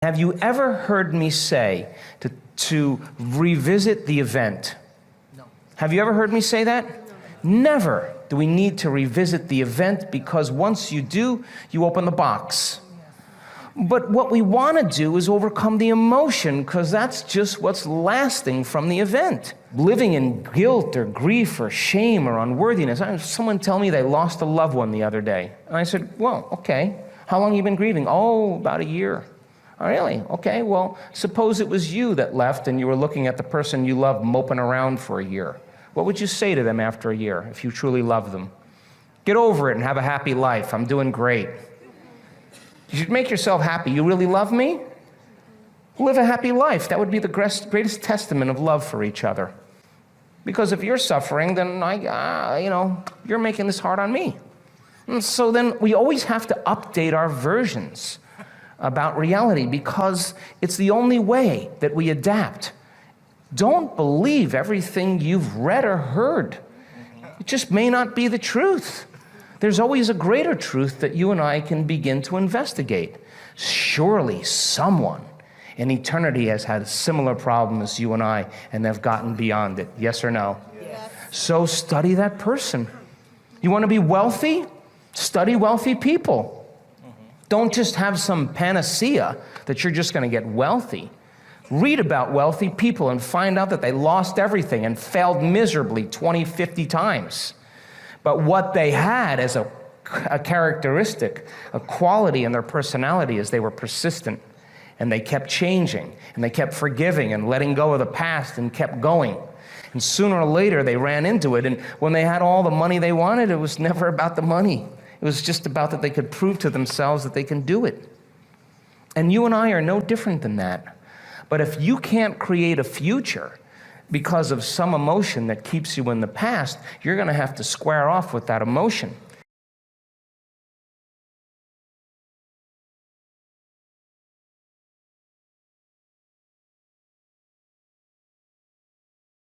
Have you ever heard me say to revisit the event? No. Have you ever heard me say that? Never do we need to revisit the event, because once you do, you open the box. But what we want to do is overcome the emotion, because that's just what's lasting from the event. Living in guilt or grief or shame or unworthiness. I had someone tell me they lost a loved one the other day. And I said, well, okay. How long have you been grieving? Oh, about a year. Oh, really? Okay, well, suppose it was you that left and you were looking at the person you loved moping around for a year. What would you say to them after a year if you truly loved them? Get over it and have a happy life. I'm doing great. You should make yourself happy. You really love me? Live a happy life. That would be the greatest testament of love for each other. Because if you're suffering, then you're making this hard on me. And so then we always have to update our versions about reality, because it's the only way that we adapt. Don't believe everything you've read or heard. It just may not be the truth. There's always a greater truth that you and I can begin to investigate. Surely someone in eternity has had a similar problem as you and I, and they've gotten beyond it. Yes or no? Yes. So study that person. You want to be wealthy? Study wealthy people. Don't just have some panacea that you're just going to get wealthy. Read about wealthy people and find out that they lost everything and failed miserably 20, 50 times. But what they had as a characteristic, a quality in their personality, is they were persistent, and they kept changing, and they kept forgiving and letting go of the past and kept going. And sooner or later they ran into it, and when they had all the money they wanted, it was never about the money. It was just about that they could prove to themselves that they can do it. And you and I are no different than that. But if you can't create a future because of some emotion that keeps you in the past, you're going to have to square off with that emotion.